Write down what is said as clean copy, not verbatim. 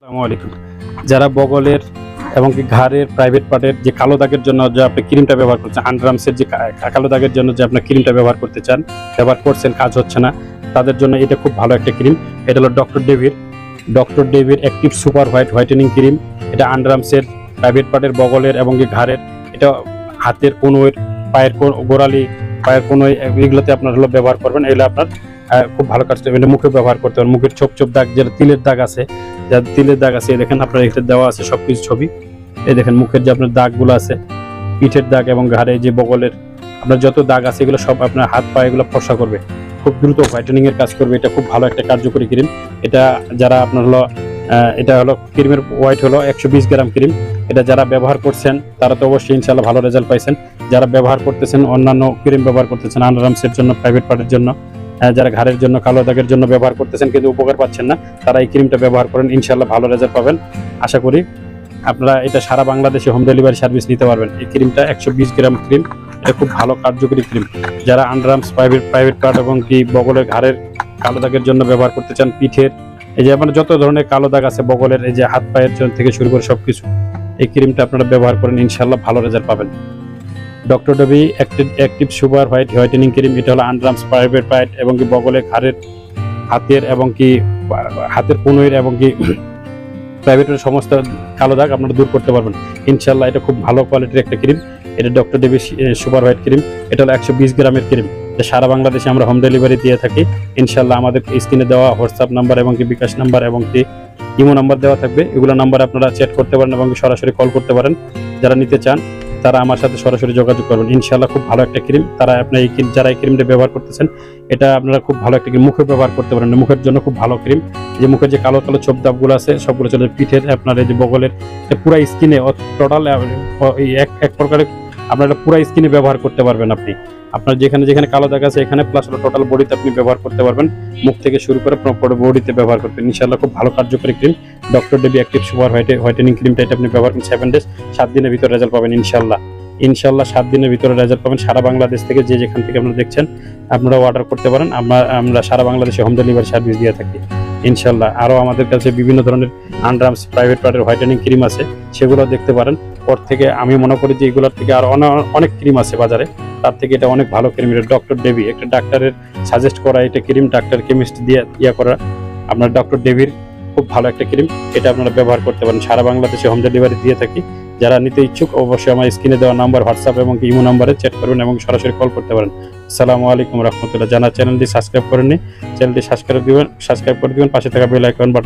আসসালামু আলাইকুম। যারা বগলের এবং কি ঘাড়ের প্রাইভেট পার্টের যে কালো দাগের জন্য যে আপনি ক্রিমটা ব্যবহার করছেন, আন্ডারআর্মসের যে কালো দাগের জন্য যে আপনার ক্রিমটা ব্যবহার করতে চান, ব্যবহার করছেন, কাজ হচ্ছে না, তাদের জন্য এটা খুব ভালো একটা ক্রিম। এটা হলো ডক্টর ডেভির অ্যাক্টিভ সুপার হোয়াইটেনিং ক্রিম। এটা আন্ডারআর্মসের প্রাইভেট পার্টের বগলের এবং কি ঘাড়ের, এটা হাতের কোনোর, পায়ের গোড়ালি, পায়ের কোনোই, এগুলোতে আপনার হলো ব্যবহার করবেন। এগুলো আপনার খুব ভালো কাজ করবে। এটা মুখে ব্যবহার করতে পারেন। মুখের ছোপ ছোপ দাগ, যেটা তিলের দাগ আছে, যা তিলের দাগ আছে, দেখেন আপনার এখানে দেওয়া আছে সবকিছু ছবি। এই দেখেন মুখের যে আপনার দাগগুলো আছে, পিঠের দাগ এবং ঘাড়ে যে বগলের আপনার যত দাগ আছে, এগুলো সব আপনার হাত পা এগুলো ফর্সা করবে, খুব দ্রুত হোয়াইটেনিং এর কাজ করবে। এটা খুব ভালো একটা কার্যকরী ক্রিম। এটা যারা আপনার হলো এটা হলো ক্রিমের ওয়েট হলো 120 গ্রাম ক্রিম। এটা যারা ব্যবহার করছেন তারা তো অবশ্যই ইনশাআল্লাহ ভালো রেজাল্ট পাইছেন। যারা ব্যবহার করতেছেন, অন্যান্য ক্রিম ব্যবহার করতেছেন আন্ডারআর্মসের জন্য, প্রাইভেট পার্টের জন্য, যারা ঘাড়ের জন্য, কালো দাগের জন্য ব্যবহার করতেছেন কিন্তু উপকার পাচ্ছেন না, তারা এই ক্রিমটা ব্যবহার করেন, ইনশাআল্লাহ ভালো রেজাল্ট পাবেন। আশা করি আপনারা এটা সারা বাংলাদেশে হোম ডেলিভারি সার্ভিস নিতে পারবেন। এই ক্রিমটা 120 গ্রাম ক্রিম। এটা খুব ভালো কার্যকরী ক্রিম। যারা আন্ডারআর্মস, প্রাইভেট পার্ট এবং কি বগলের, ঘাড়ের কালো দাগের জন্য ব্যবহার করতে চান, পিঠের, এই যে মানে যত ধরনের কালো দাগ আছে বগলের, এই যে হাত পায়ের জন্য থেকে শুরু করে সবকিছু, এই ক্রিমটা আপনারা ব্যবহার করেন, ইনশাআল্লাহ ভালো রেজাল্ট পাবেন। Doctor Davey active super whitening cream. এটা হলো আন্ডারআর্মস, প্রাইভেট পার্ট এবং কি বগলের, ঘাড়ের, হাতের এবং কি হাতের কোনোর এবং কি প্রাইভেটের সমস্ত কালো দাগ আপনারা দূর করতে পারবেন ইনশাআল্লাহ। এটা খুব ভালো কোয়ালিটির একটা ক্রিম। এটা doctor Davey super white cream. এটা হলো 120 গ্রামের ক্রিম। এটা সারা বাংলাদেশে আমরা হোম ডেলিভারি দিয়ে থাকি ইনশাআল্লাহ। আমাদের স্ক্রিনে দেওয়া হোয়াটসঅ্যাপ নাম্বার এবং কি বিকাশ নাম্বার এবং কি ইমো নাম্বার দেওয়া থাকবে। এগুলো নাম্বার আপনারা চ্যাট করতে পারেন এবং সরাসরি কল করতে পারেন। যারা নিতে চান তারা আমার সাথে সরাসরি যোগাযোগ করবেন ইনশাআল্লাহ। খুব ভালো একটা ক্রিম। তারা আপনার যারা এই ক্রিমটা ব্যবহার করতেছেন, এটা আপনারা খুব ভালো একটা ক্রিম, মুখে ব্যবহার করতে পারেন। মুখের জন্য খুব ভালো ক্রিম। যে মুখের যে কালো কালো ছোপ দাগগুলো আছে সবগুলো চলে, পিঠের, আপনার এই যে বগলের, পুরো স্কিনে, টোটাল এক প্রকারের আপনার পুরো স্কিনে ব্যবহার করতে পারবেন। আপনি আপনার যেখানে যেখানে কালো দাগ আছে এখানে, প্লাস টোটাল বডিতে আপনি ব্যবহার করতে পারবেন। মুখ থেকে শুরু করে বডিতে ব্যবহার করবেন ইনশাআল্লাহ। খুব ভালো কার্যকরী cream doctor Davey active super whitening ক্রিমটা। এটা আপনি ব্যবহার করেন 7 ডেজ, 7 দিনের ভিতরে রেজাল্ট পাবেন ইনশাআল্লাহ। 7 দিনের ভিতরে রেজাল্ট পাবেন। সারা বাংলাদেশ থেকে যে যেখান থেকে আপনারা দেখছেন আপনারা অর্ডার করতে পারেন। আমরা সারা বাংলাদেশে হোম ডেলিভারি সার্ভিস দিয়ে থাকি ইনশাআল্লাহ। আরও আমাদের কাছে বিভিন্ন ধরনের আন্ডারআর্মস, প্রাইভেট পার্টের হোয়াইটেনিং ক্রিম আছে, সেগুলো দেখতে পারেন। ওর থেকে আমি মনে করি যে এগুলোর থেকে আরও অনেক ক্রিম আছে বাজারে, তার থেকে এটা অনেক ভালো ক্রিম। এটা ডক্টর ডেভি, একটা ডাক্তারের সাজেস্ট করা এটা ক্রিম, ডাক্তার কেমিস্ট দিয়ে করা আপনার ডক্টর ডেভির খুব ভালো একটা ক্রিম। এটা আপনারা ব্যবহার করতে পারেন। সারা বাংলাদেশে হোম ডেলিভারি দিয়ে থাকি। যারা নিতে ইচ্ছুক অবশ্যই আমার স্ক্রিনে দেওয়া নাম্বার, হোয়াটসঅ্যাপ এবং ইমো নাম্বারে চ্যাট করবেন এবং সরাসরি কল করতে পারেন। আসসালামু আলাইকুম রহমতুল্লাহ। যারা চ্যানেলটি সাবস্ক্রাইব করেননি, চ্যানেলটি সাবস্ক্রাইব করে দিবেন, পাশে থাকা বেল আইকন বাটন